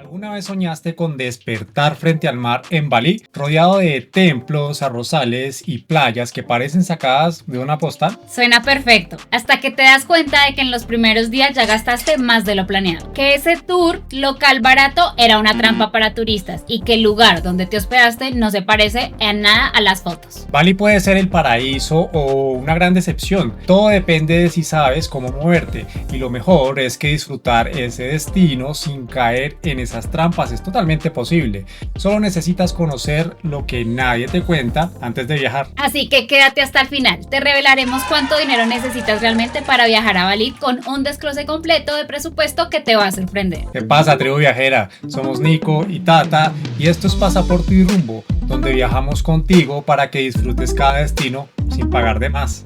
¿Alguna vez soñaste con despertar frente al mar en Bali, rodeado de templos, arrozales y playas que parecen sacadas de una postal? Suena perfecto, hasta que te das cuenta de que en los primeros días ya gastaste más de lo planeado, que ese tour local barato era una trampa para turistas y que el lugar donde te hospedaste no se parece en nada a las fotos. Bali puede ser el paraíso o una gran decepción, todo depende de si sabes cómo moverte, y lo mejor es que disfrutar ese destino sin caer en esas trampas es totalmente posible. Solo necesitas conocer lo que nadie te cuenta antes de viajar. Así que quédate hasta el final, te revelaremos cuánto dinero necesitas realmente para viajar a Bali con un desglose completo de presupuesto que te va a sorprender. ¿Qué pasa, tribu viajera? Somos Nico y Tata y esto es Pasaporte y Rumbo, donde viajamos contigo para que disfrutes cada destino sin pagar de más.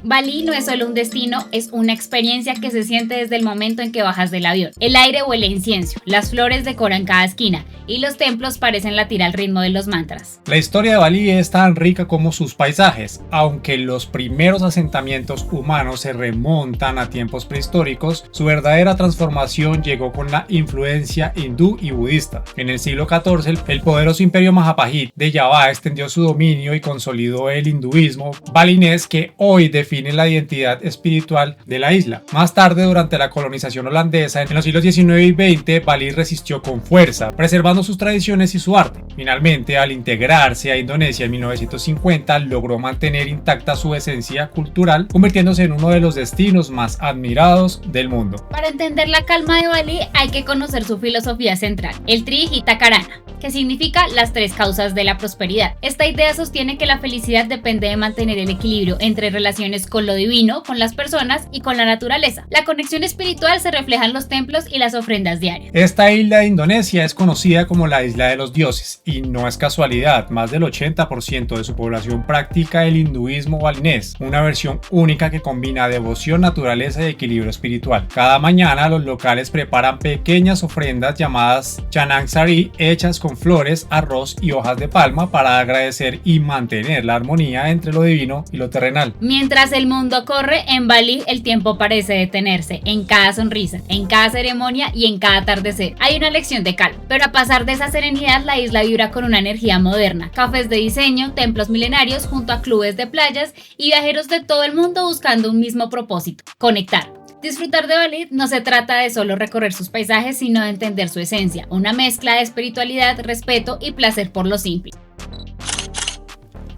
Bali no es solo un destino, es una experiencia que se siente desde el momento en que bajas del avión. El aire huele a incienso, las flores decoran cada esquina y los templos parecen latir al ritmo de los mantras. La historia de Bali es tan rica como sus paisajes, aunque los primeros asentamientos humanos se remontan a tiempos prehistóricos, su verdadera transformación llegó con la influencia hindú y budista. En el siglo XIV, el poderoso imperio Majapahit de Java extendió su dominio y consolidó el hinduismo balinés que hoy define la identidad espiritual de la isla. Más tarde, durante la colonización holandesa, en los siglos XIX y XX, Bali resistió con fuerza, preservando sus tradiciones y su arte. Finalmente, al integrarse a Indonesia en 1950, logró mantener intacta su esencia cultural, convirtiéndose en uno de los destinos más admirados del mundo. Para entender la calma de Bali, hay que conocer su filosofía central, el Trihita-Karana, que significa las tres causas de la prosperidad. Esta idea sostiene que la felicidad depende de mantener el equilibrio entre relaciones con lo divino, con las personas y con la naturaleza. La conexión espiritual se refleja en los templos y las ofrendas diarias. Esta isla de Indonesia es conocida como la isla de los dioses y no es casualidad, más del 80% de su población practica el hinduismo balinés, una versión única que combina devoción, naturaleza y equilibrio espiritual. Cada mañana los locales preparan pequeñas ofrendas llamadas Canang Sari, hechas con flores, arroz y hojas de palma para agradecer y mantener la armonía entre lo divino y lo terrenal. Mientras el mundo corre, en Bali el tiempo parece detenerse, en cada sonrisa, en cada ceremonia y en cada atardecer. Hay una lección de calma, pero a pasar de esa serenidad la isla vibra con una energía moderna, cafés de diseño, templos milenarios junto a clubes de playas y viajeros de todo el mundo buscando un mismo propósito: conectar. Disfrutar de Bali no se trata de solo recorrer sus paisajes, sino de entender su esencia, una mezcla de espiritualidad, respeto y placer por lo simple.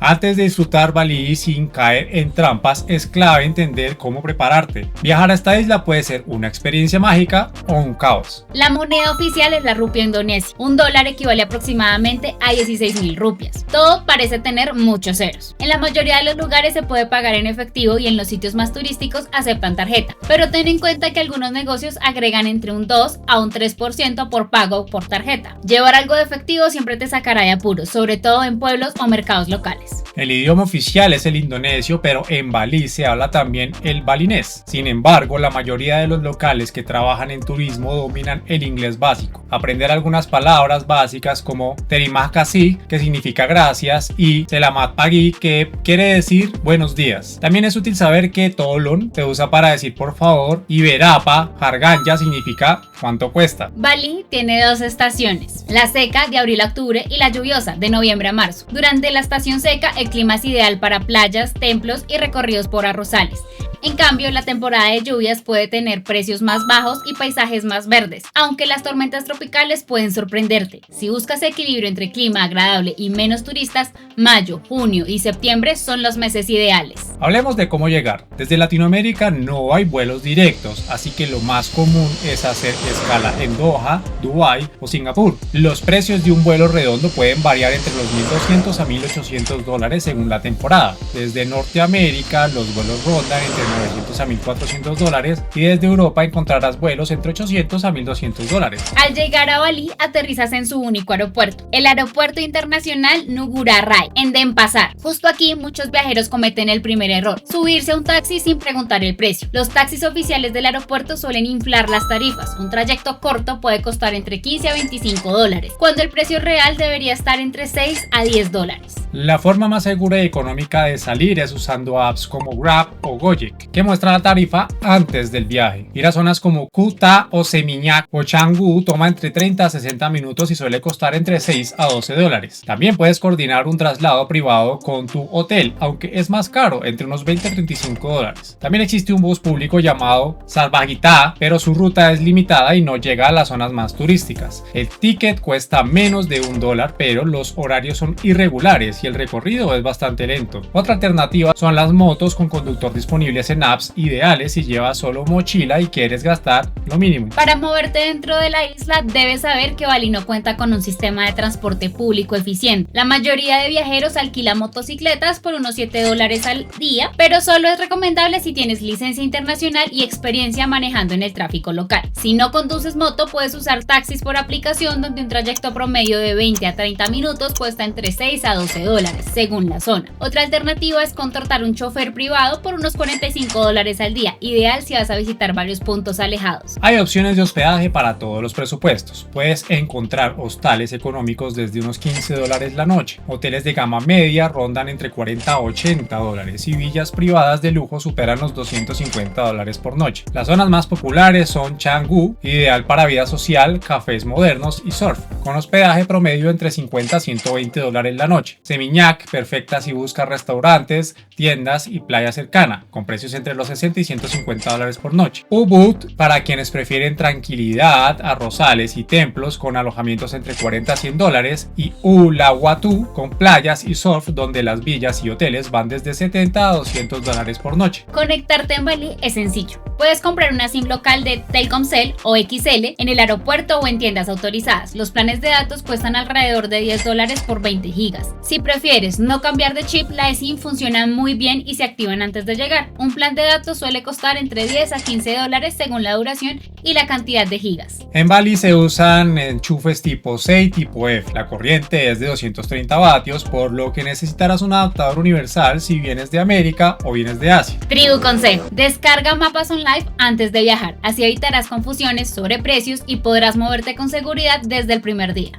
Antes de disfrutar Bali sin caer en trampas, es clave entender cómo prepararte. Viajar a esta isla puede ser una experiencia mágica o un caos. La moneda oficial es la rupia indonesia. $1 equivale aproximadamente a 16.000 rupias. Todo parece tener muchos ceros. En la mayoría de los lugares se puede pagar en efectivo y en los sitios más turísticos aceptan tarjeta. Pero ten en cuenta que algunos negocios agregan entre un 2 a un 3% por pago por tarjeta. Llevar algo de efectivo siempre te sacará de apuros, sobre todo en pueblos o mercados locales. El idioma oficial es el indonesio, pero en Bali se habla también el balinés. Sin embargo, la mayoría de los locales que trabajan en turismo dominan el inglés básico. Aprender algunas palabras básicas como Terima kasih, que significa gracias, y Selamat pagi, que quiere decir buenos días. También es útil saber que Tolong se usa para decir por favor y Berapa, Harganya, significa cuánto cuesta. Bali tiene dos estaciones, la seca de abril a octubre y la lluviosa de noviembre a marzo. Durante la estación seca el clima es ideal para playas, templos y recorridos por arrozales. En cambio, la temporada de lluvias puede tener precios más bajos y paisajes más verdes, aunque las tormentas tropicales pueden sorprenderte. Si buscas equilibrio entre clima agradable y menos turistas, mayo, junio y septiembre son los meses ideales. Hablemos de cómo llegar. Desde Latinoamérica no hay vuelos directos, así que lo más común es hacer escala en Doha, Dubái o Singapur. Los precios de un vuelo redondo pueden variar entre los $1.200 a $1.800 según la temporada. Desde Norteamérica los vuelos rondan entre $900 a $1.400 y desde Europa encontrarás vuelos entre $800 a $1.200. Al llegar a Bali, aterrizas en su único aeropuerto, el Aeropuerto Internacional Ngurah Rai, en Denpasar. Justo aquí muchos viajeros cometen el primer error: subirse a un taxi sin preguntar el precio. Los taxis oficiales del aeropuerto suelen inflar las tarifas. Un trayecto corto puede costar entre $15 a $25, cuando el precio real debería estar entre $6 a $10. La forma más segura y económica de salir es usando apps como Grab o Gojek, que muestran la tarifa antes del viaje. Ir a zonas como Kuta o Seminyak o Canggu toma entre 30 a 60 minutos y suele costar entre 6 a 12 dólares. También puedes coordinar un traslado privado con tu hotel, aunque es más caro, entre unos 20 a 35 dólares. También existe un bus público llamado Sarvagita, pero su ruta es limitada y no llega a las zonas más turísticas. El ticket cuesta menos de $1, pero los horarios son irregulares y el recorrido es bastante lento. Otra alternativa son las motos con conductor disponibles en apps, ideales si llevas solo mochila y quieres gastar lo mínimo. Para moverte dentro de la isla debes saber que Bali no cuenta con un sistema de transporte público eficiente. La mayoría de viajeros alquila motocicletas por unos $7 al día, pero solo es recomendable si tienes licencia internacional y experiencia manejando en el tráfico local. Si no conduces moto, puedes usar taxis por aplicación, donde un trayecto promedio de 20 a 30 minutos cuesta entre 6 a 12 dólares, según la zona. Otra alternativa es contratar un chofer privado por unos $45 al día, ideal si vas a visitar varios puntos alejados. Hay opciones de hospedaje para todos los presupuestos. Puedes encontrar hostales económicos desde unos $15 la noche. Hoteles de gama media rondan entre 40 a 80 dólares y villas privadas de lujo superan los $250 por noche. Las zonas más populares son Canggu, ideal para vida social, cafés modernos y surf, con hospedaje promedio entre 50 a 120 dólares la noche. Seminyak, perfecta si buscas restaurantes, tiendas y playa cercana, con precios entre los 60 y 150 dólares por noche. Ubud, para quienes prefieren tranquilidad, arrozales y templos, con alojamientos entre 40 a 100 dólares, y Uluwatu, con playas y surf, donde las villas y hoteles van desde 70 a 200 dólares por noche. Conectarte en Bali es sencillo. Puedes comprar una SIM local de Telkomsel o XL en el aeropuerto o en tiendas autorizadas. Los planes de datos cuestan alrededor de $10 por 20 gigas. Si prefieres no cambiar de chip, la eSIM funciona muy bien y se activan antes de llegar. Un plan de datos suele costar entre 10 a 15 dólares según la duración y la cantidad de gigas. En Bali se usan enchufes tipo C y tipo F. La corriente es de 230 vatios, por lo que necesitarás un adaptador universal si vienes de América o vienes de Asia. Tribu consejo: descarga mapas online antes de viajar, así evitarás confusiones sobre precios y podrás moverte con seguridad desde el primer día.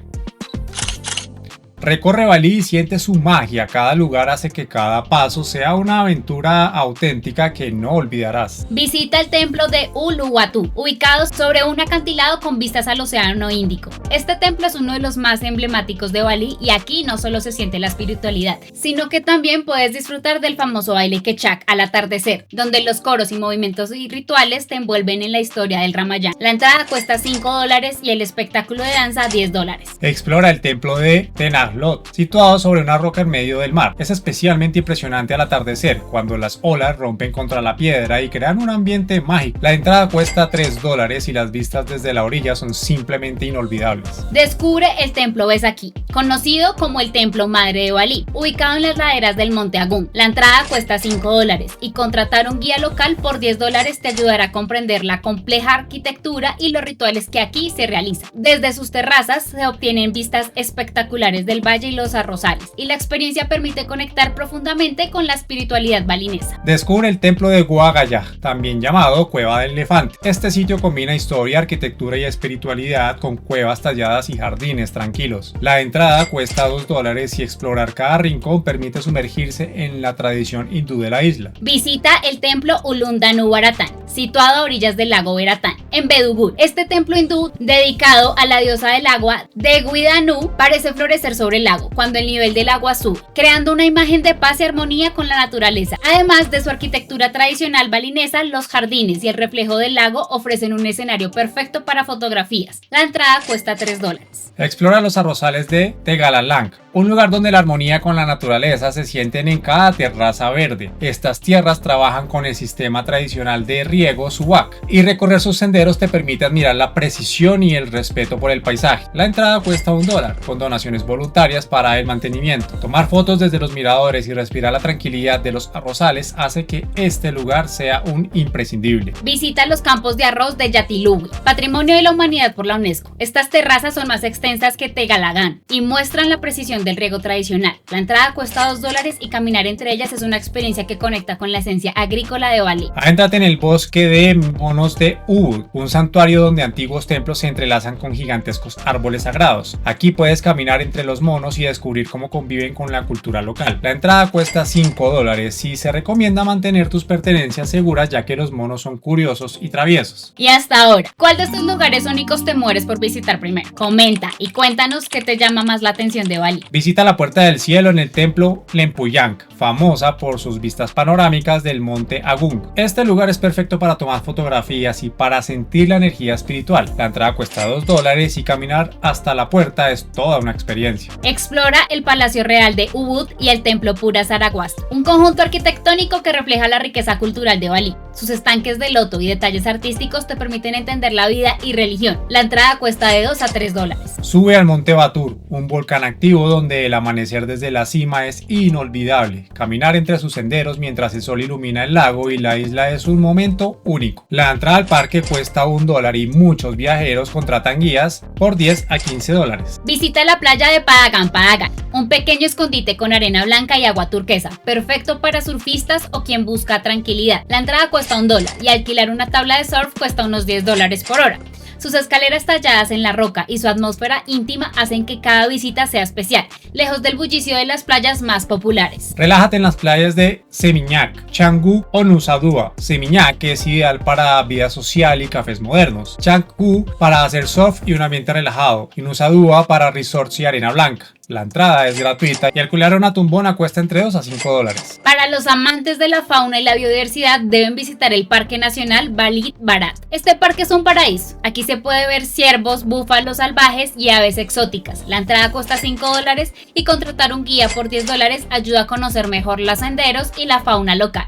Recorre Bali y siente su magia. Cada lugar hace que cada paso sea una aventura auténtica que no olvidarás. Visita el templo de Uluwatu, ubicado sobre un acantilado con vistas al Océano Índico. Este templo es uno de los más emblemáticos de Bali y aquí no solo se siente la espiritualidad, sino que también puedes disfrutar del famoso baile Kecak al atardecer, donde los coros y movimientos y rituales te envuelven en la historia del Ramayana. La entrada cuesta $5 y el espectáculo de danza $10. Explora el templo de Tenar Lot, situado sobre una roca en medio del mar. Es especialmente impresionante al atardecer, cuando las olas rompen contra la piedra y crean un ambiente mágico. La entrada cuesta $3 y las vistas desde la orilla son simplemente inolvidables. Descubre el templo Besaki, conocido como el Templo Madre de Bali, ubicado en las laderas del Monte Agung. La entrada cuesta $5 y contratar un guía local por $10 te ayudará a comprender la compleja arquitectura y los rituales que aquí se realizan. Desde sus terrazas se obtienen vistas espectaculares del valle y los arrozales, y la experiencia permite conectar profundamente con la espiritualidad balinesa. Descubre el templo de Gua Gaya, también llamado Cueva del Elefante. Este sitio combina historia, arquitectura y espiritualidad con cuevas talladas y jardines tranquilos. La entrada cuesta $2 y explorar cada rincón permite sumergirse en la tradición hindú de la isla. Visita el templo Ulundanu Varatán, situado a orillas del lago Veratán, en Bedugul. Este templo hindú, dedicado a la diosa del agua Deguidanu, parece florecer sobre el lago cuando el nivel del agua sube, creando una imagen de paz y armonía con la naturaleza. Además de su arquitectura tradicional balinesa, los jardines y el reflejo del lago ofrecen un escenario perfecto para fotografías. La entrada cuesta $3. Explora los arrozales de Tegalalang, un lugar donde la armonía con la naturaleza se sienten en cada terraza verde. Estas tierras trabajan con el sistema tradicional de riego Suwak, y recorrer sus senderos te permite admirar la precisión y el respeto por el paisaje. La entrada cuesta $1, con donaciones voluntarias para el mantenimiento. Tomar fotos desde los miradores y respirar la tranquilidad de los arrozales hace que este lugar sea un imprescindible. Visita los campos de arroz de Yatiluwi, Patrimonio de la Humanidad por la UNESCO. Estas terrazas son más extensas que Tegalagang y muestran la precisión tradición del riego tradicional. La entrada cuesta $2 y caminar entre ellas es una experiencia que conecta con la esencia agrícola de Bali. Adéntrate en el bosque de monos de Ubud, un santuario donde antiguos templos se entrelazan con gigantescos árboles sagrados. Aquí puedes caminar entre los monos y descubrir cómo conviven con la cultura local. La entrada cuesta $5 y se recomienda mantener tus pertenencias seguras ya que los monos son curiosos y traviesos. Y hasta ahora, ¿cuál de estos lugares únicos te mueres por visitar primero? Comenta y cuéntanos qué te llama más la atención de Bali. Visita la Puerta del Cielo en el templo Lempuyang, famosa por sus vistas panorámicas del monte Agung. Este lugar es perfecto para tomar fotografías y para sentir la energía espiritual. La entrada cuesta $2 y caminar hasta la puerta es toda una experiencia. Explora el Palacio Real de Ubud y el Templo Pura Sarawat, un conjunto arquitectónico que refleja la riqueza cultural de Bali. Sus estanques de loto y detalles artísticos te permiten entender la vida y religión. La entrada cuesta de $2 a $3. Sube al monte Batur, un volcán activo donde el amanecer desde la cima es inolvidable. Caminar entre sus senderos mientras el sol ilumina el lago y la isla es un momento único. La entrada al parque cuesta $1 y muchos viajeros contratan guías por $10 a $15. Visita la playa de Padagan Padagan, un pequeño escondite con arena blanca y agua turquesa, perfecto para surfistas o quien busca tranquilidad. La entrada cuesta $1 y alquilar una tabla de surf cuesta unos $10 por hora. Sus escaleras talladas en la roca y su atmósfera íntima hacen que cada visita sea especial, lejos del bullicio de las playas más populares. Relájate en las playas de Seminyak, Canggu o Nusa Dua. Seminyak es ideal para vida social y cafés modernos. Canggu para hacer surf y un ambiente relajado. Y Nusa Dua para resorts y arena blanca. La entrada es gratuita y alquilar una tumbona cuesta entre $2 a $5. Para los amantes de la fauna y la biodiversidad deben visitar el Parque Nacional Bali Barat. Este parque es un paraíso. Aquí se puede ver ciervos, búfalos salvajes y aves exóticas. La entrada cuesta $5 y contratar un guía por $10 ayuda a conocer mejor los senderos y la fauna local.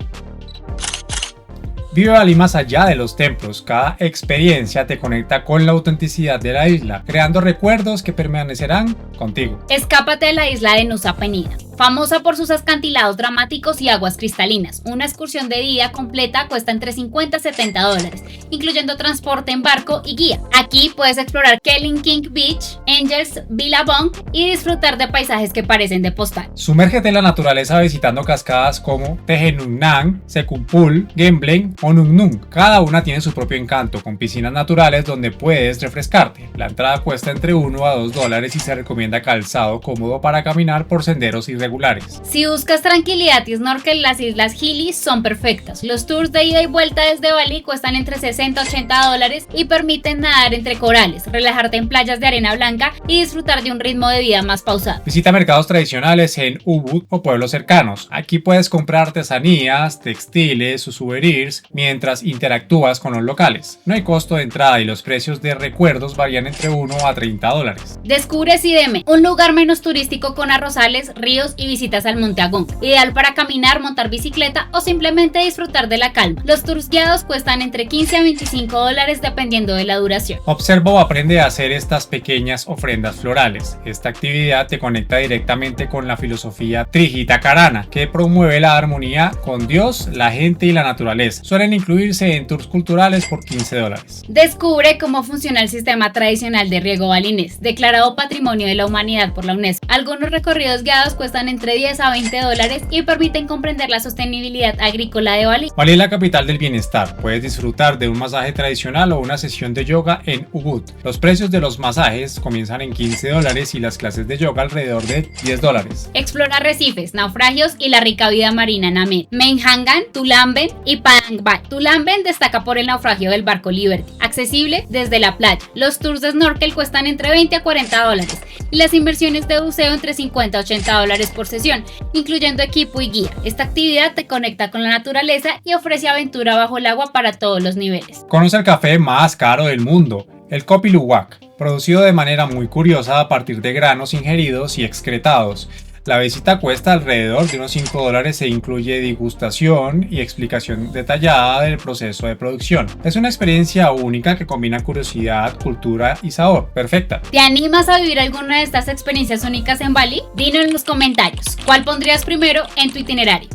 Vive Bali más allá de los templos. Cada experiencia te conecta con la autenticidad de la isla, creando recuerdos que permanecerán contigo. Escápate a la isla de Nusa Penida, famosa por sus acantilados dramáticos y aguas cristalinas. Una excursión de día completa cuesta entre $50 a $70, incluyendo transporte en barco y guía. Aquí puedes explorar Keling King Beach, Angels Billabong y disfrutar de paisajes que parecen de postal. Sumérgete en la naturaleza visitando cascadas como Tejenunang, Sekumpul, Gembleng o Nung Nung. Cada una tiene su propio encanto, con piscinas naturales donde puedes refrescarte. La entrada cuesta entre $1 a $2 y se recomienda calzado cómodo para caminar por senderos irregulares. Si buscas tranquilidad y snorkel, las islas Gili son perfectas. Los tours de ida y vuelta desde Bali cuestan entre $60 a $80 y permiten nadar entre corales, relajarte en playas de arena blanca y disfrutar de un ritmo de vida más pausado. Visita mercados tradicionales en Ubud o pueblos cercanos. Aquí puedes comprar artesanías, textiles o souvenirs mientras interactúas con los locales. No hay costo de entrada y los precios de recuerdos varían entre $1 a $30. Descubre Sideme, un lugar menos turístico con arrozales, ríos y visitas al Monte Agung, ideal para caminar, montar bicicleta o simplemente disfrutar de la calma. Los tours guiados cuestan entre $15 a $25 dependiendo de la duración. Observa o aprende a hacer estas pequeñas ofrendas florales. Esta actividad te conecta directamente con la filosofía Trihitakarana, que promueve la armonía con Dios, la gente y la naturaleza. Suelen incluirse en tours culturales por $15. Descubre cómo funciona el sistema tradicional de riego balinés, declarado Patrimonio de la Humanidad por la UNESCO. Algunos recorridos guiados cuestan entre $10 a $20 y permiten comprender la sostenibilidad agrícola de Bali. Bali es la capital del bienestar. Puedes disfrutar de un masaje tradicional o una sesión de yoga en Ubud. Los precios de los masajes comienzan en $15 y las clases de yoga alrededor de $10. Explora arrecifes, naufragios y la rica vida marina en Amed, Menhangan, Tulamben y Padang Bai. Tulamben destaca por el naufragio del barco Liberty, accesible desde la playa. Los tours de snorkel cuestan entre $20 a $40 y las inversiones de buceo entre $50 a $80 por sesión, incluyendo equipo y guía. Esta actividad te conecta con la naturaleza y ofrece aventura bajo el agua para todos los niveles. Conoce el café más caro del mundo, el Kopi Luwak, producido de manera muy curiosa a partir de granos ingeridos y excretados. La visita cuesta alrededor de unos $5 e incluye degustación y explicación detallada del proceso de producción. Es una experiencia única que combina curiosidad, cultura y sabor. Perfecta. ¿Te animas a vivir alguna de estas experiencias únicas en Bali? Dinos en los comentarios. ¿Cuál pondrías primero en tu itinerario?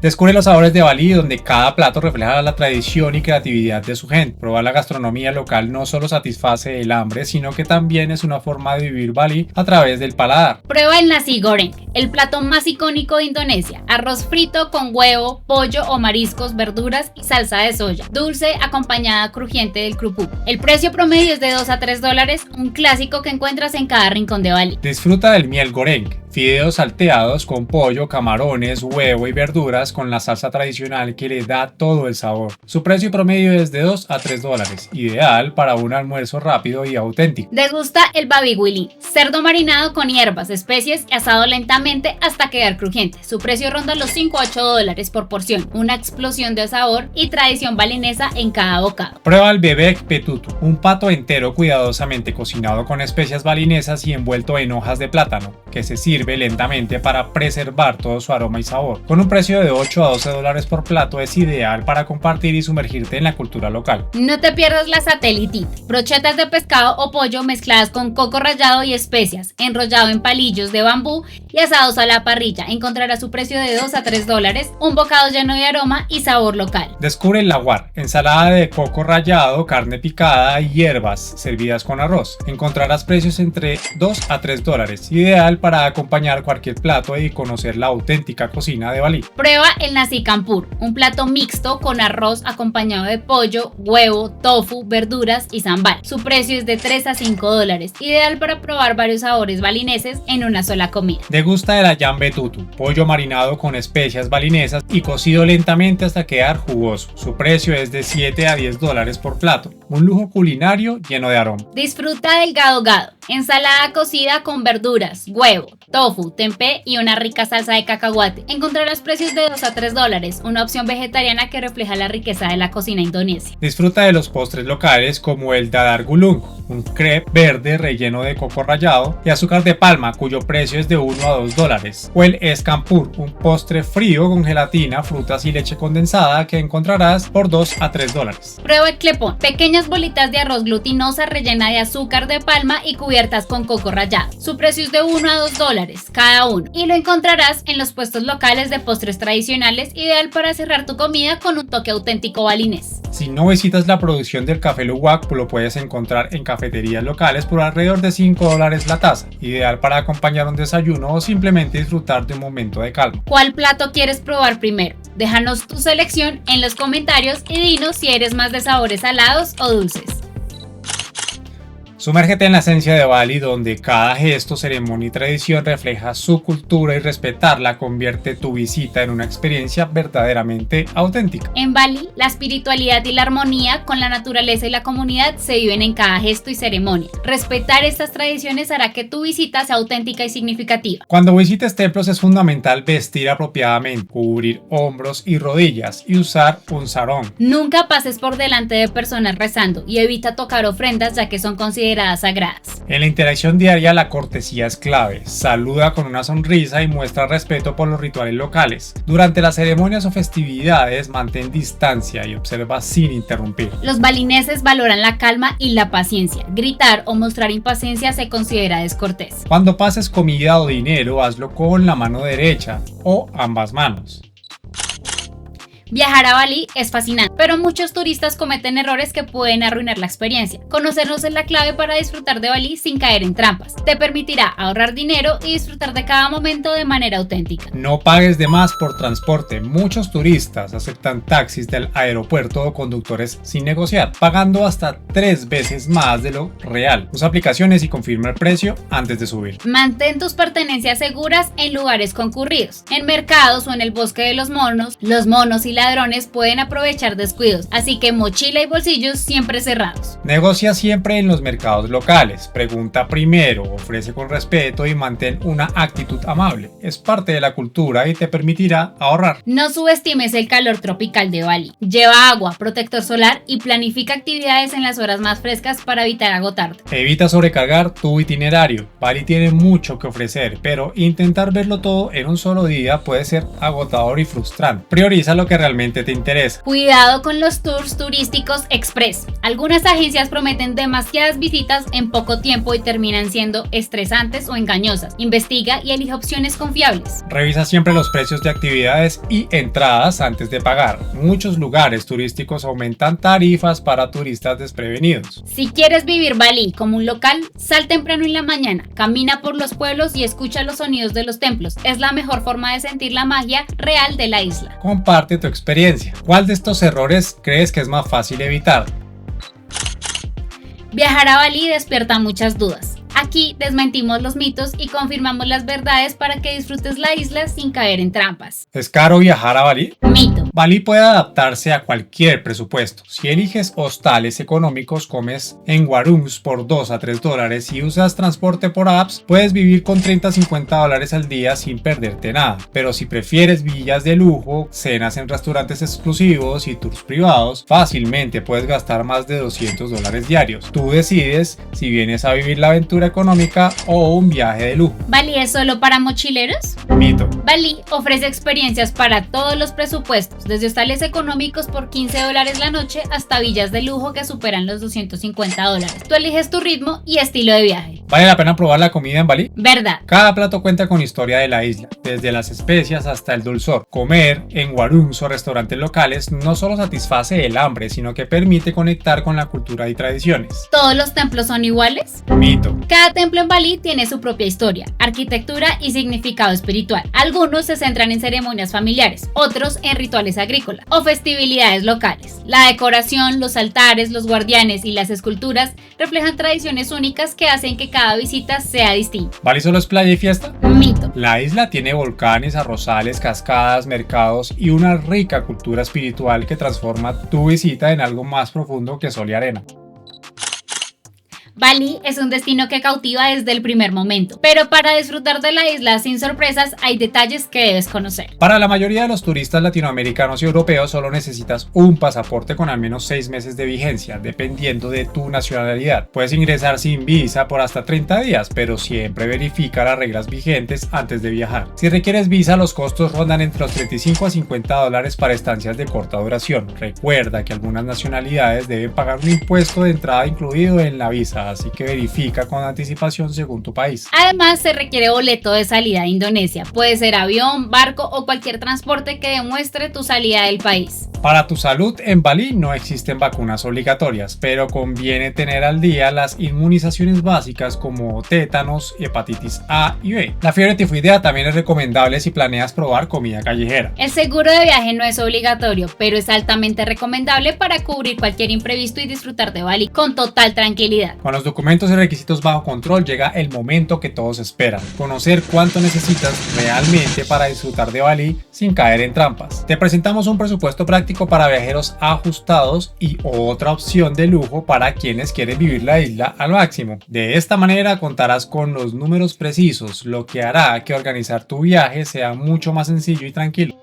Descubre los sabores de Bali, donde cada plato refleja la tradición y creatividad de su gente. Probar la gastronomía local no solo satisface el hambre, sino que también es una forma de vivir Bali a través del paladar. Prueba el nasi goreng, el plato más icónico de Indonesia. Arroz frito con huevo, pollo o mariscos, verduras y salsa de soya. Dulce acompañada crujiente del krupuk. El precio promedio es de $2 a $3, un clásico que encuentras en cada rincón de Bali. Disfruta del miel goreng, fideos salteados con pollo, camarones, huevo y verduras con la salsa tradicional que le da todo el sabor. Su precio promedio es de $2 a $3, ideal para un almuerzo rápido y auténtico. Degusta el babi wili, cerdo marinado con hierbas, especies y asado lentamente hasta quedar crujiente. Su precio ronda los $5 a $8 por porción, una explosión de sabor y tradición balinesa en cada bocado. Prueba el bebek petutu, un pato entero cuidadosamente cocinado con especias balinesas y envuelto en hojas de plátano, que se sirve lentamente para preservar todo su aroma y sabor. Con un precio de $8 a $12 por plato, es ideal para compartir y sumergirte en la cultura local. No te pierdas la satélite, brochetas de pescado o pollo mezcladas con coco rallado y especias, enrollado en palillos de bambú y asados a la parrilla. Encontrarás su precio de $2 a $3, un bocado lleno de aroma y sabor local. Descubre el lawar, ensalada de coco rallado, carne picada y hierbas servidas con arroz. Encontrarás precios entre $2 a $3, ideal para acompañar cualquier plato y conocer la auténtica cocina de Bali. Prueba el nasi campur, un plato mixto con arroz acompañado de pollo, huevo, tofu, verduras y sambal. Su precio es de $3 a $5, ideal para probar varios sabores balineses en una sola comida. Degusta el ayam betutu, pollo marinado con especias balinesas y cocido lentamente hasta quedar jugoso. Su precio es de $7 a $10 por plato, un lujo culinario lleno de aroma. Disfruta del gado gado, ensalada cocida con verduras, huevo, tofu, tempeh y una rica salsa de cacahuate. Encontrarás precios de $2 a $3, una opción vegetariana que refleja la riqueza de la cocina indonesia. Disfruta de los postres locales como el dadar gulung, un crepe verde relleno de coco rallado y azúcar de palma cuyo precio es de $1 a $2, o el escampur, un postre frío con gelatina, frutas y leche condensada que encontrarás por $2 a $3. Prueba el klepon, pequeñas bolitas de arroz glutinosa rellena de azúcar de palma y cubiertas con coco rallado. Su precio es de $1 a $2 cada uno y lo encontrarás en los puestos locales de postres tradicionales, ideal para cerrar tu comida con un toque auténtico balinés. Si no visitas la producción del café luwak, lo puedes encontrar en cafeterías locales por alrededor de $5 la taza, ideal para acompañar un desayuno o simplemente disfrutar de un momento de calma. ¿Cuál plato quieres probar primero? Déjanos tu selección en los comentarios y dinos si eres más de sabores salados o dulces. Sumérgete en la esencia de Bali, donde cada gesto, ceremonia y tradición refleja su cultura y respetarla convierte tu visita en una experiencia verdaderamente auténtica. En Bali, la espiritualidad y la armonía con la naturaleza y la comunidad se viven en cada gesto y ceremonia. Respetar estas tradiciones hará que tu visita sea auténtica y significativa. Cuando visites templos es fundamental vestir apropiadamente, cubrir hombros y rodillas y usar un sarong. Nunca pases por delante de personas rezando y evita tocar ofrendas ya que son consideradas sagradas. En la interacción diaria la cortesía es clave. Saluda con una sonrisa y muestra respeto por los rituales locales. Durante las ceremonias o festividades mantén distancia y observa sin interrumpir. Los balineses valoran la calma y la paciencia. Gritar o mostrar impaciencia se considera descortés. Cuando pases comida o dinero, hazlo con la mano derecha o ambas manos. Viajar a Bali es fascinante, pero muchos turistas cometen errores que pueden arruinar la experiencia. Conocernos es la clave para disfrutar de Bali sin caer en trampas. Te permitirá ahorrar dinero y disfrutar de cada momento de manera auténtica. No pagues de más por transporte. Muchos turistas aceptan taxis del aeropuerto o conductores sin negociar, pagando hasta 3 veces más de lo real. Usa aplicaciones y confirma el precio antes de subir. Mantén tus pertenencias seguras en lugares concurridos. En mercados o en el bosque de los monos y ladrones pueden aprovechar descuidos, así que mochila y bolsillos siempre cerrados. Negocia siempre en los mercados locales, pregunta primero, ofrece con respeto y mantén una actitud amable. Es parte de la cultura y te permitirá ahorrar. No subestimes el calor tropical de Bali. Lleva agua, protector solar y planifica actividades en las horas más frescas para evitar agotarte. Evita sobrecargar tu itinerario. Bali tiene mucho que ofrecer, pero intentar verlo todo en un solo día puede ser agotador y frustrante. Prioriza lo que realmente te interesa. Cuidado con los tours turísticos express. Algunas agencias prometen demasiadas visitas en poco tiempo y terminan siendo estresantes o engañosas. Investiga y elige opciones confiables. Revisa siempre los precios de actividades y entradas antes de pagar. Muchos lugares turísticos aumentan tarifas para turistas desprevenidos. Si quieres vivir Bali como un local, sal temprano en la mañana, camina por los pueblos y escucha los sonidos de los templos. Es la mejor forma de sentir la magia real de la isla. Comparte tu experiencia. ¿Cuál de estos errores crees que es más fácil evitar? Viajar a Bali despierta muchas dudas. Aquí desmentimos los mitos y confirmamos las verdades para que disfrutes la isla sin caer en trampas. ¿Es caro viajar a Bali? Mito. Bali puede adaptarse a cualquier presupuesto. Si eliges hostales económicos, comes en warungs por $2 a $3 y usas transporte por apps, puedes vivir con $30 a $50 al día sin perderte nada. Pero si prefieres villas de lujo, cenas en restaurantes exclusivos y tours privados, fácilmente puedes gastar más de $200 diarios. Tú decides si vienes a vivir la aventura económica o un viaje de lujo. ¿Bali es solo para mochileros? Mito. Bali ofrece experiencias para todos los presupuestos, desde hostales económicos por $15 la noche hasta villas de lujo que superan los $250. Tú eliges tu ritmo y estilo de viaje. ¿Vale la pena probar la comida en Bali? ¿Verdad? Cada plato cuenta con historia de la isla, desde las especias hasta el dulzor. Comer en warungs o restaurantes locales no solo satisface el hambre, sino que permite conectar con la cultura y tradiciones. ¿Todos los templos son iguales? Mito. Cada templo en Bali tiene su propia historia, arquitectura y significado espiritual. Algunos se centran en ceremonias familiares, otros en rituales agrícolas o festividades locales. La decoración, los altares, los guardianes y las esculturas reflejan tradiciones únicas que hacen que cada visita sea distinta. ¿Bali solo es playa y fiesta? Mito. La isla tiene volcanes, arrozales, cascadas, mercados y una rica cultura espiritual que transforma tu visita en algo más profundo que sol y arena. Bali es un destino que cautiva desde el primer momento, pero para disfrutar de la isla sin sorpresas hay detalles que debes conocer. Para la mayoría de los turistas latinoamericanos y europeos solo necesitas un pasaporte con al menos 6 meses de vigencia, dependiendo de tu nacionalidad. Puedes ingresar sin visa por hasta 30 días, pero siempre verifica las reglas vigentes antes de viajar. Si requieres visa, los costos rondan entre los $35 a $50 para estancias de corta duración. Recuerda que algunas nacionalidades deben pagar un impuesto de entrada incluido en la visa, así que verifica con anticipación según tu país. Además, se requiere boleto de salida a Indonesia. Puede ser avión, barco o cualquier transporte que demuestre tu salida del país. Para tu salud, en Bali no existen vacunas obligatorias, pero conviene tener al día las inmunizaciones básicas como tétanos, hepatitis A y B. La fiebre tifoidea también es recomendable si planeas probar comida callejera. El seguro de viaje no es obligatorio, pero es altamente recomendable para cubrir cualquier imprevisto y disfrutar de Bali con total tranquilidad. Con los documentos y requisitos bajo control llega el momento que todos esperan: conocer cuánto necesitas realmente para disfrutar de Bali sin caer en trampas. Te presentamos un presupuesto práctico para viajeros ajustados y otra opción de lujo para quienes quieren vivir la isla al máximo. De esta manera contarás con los números precisos, lo que hará que organizar tu viaje sea mucho más sencillo y tranquilo.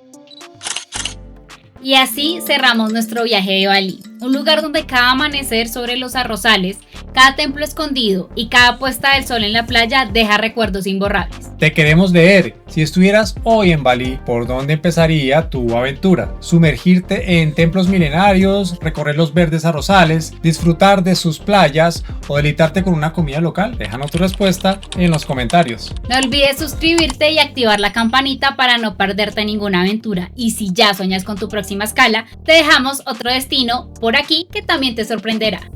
Y así cerramos nuestro viaje de Bali, un lugar donde cada amanecer sobre los arrozales, cada templo escondido y cada puesta del sol en la playa deja recuerdos imborrables. Te queremos leer. Si estuvieras hoy en Bali, ¿por dónde empezaría tu aventura? ¿Sumergirte en templos milenarios, recorrer los verdes arrozales, disfrutar de sus playas o deleitarte con una comida local? Déjanos tu respuesta en los comentarios. No olvides suscribirte y activar la campanita para no perderte ninguna aventura. Y si ya sueñas con tu próxima escala, te dejamos otro destino por aquí que también te sorprenderá.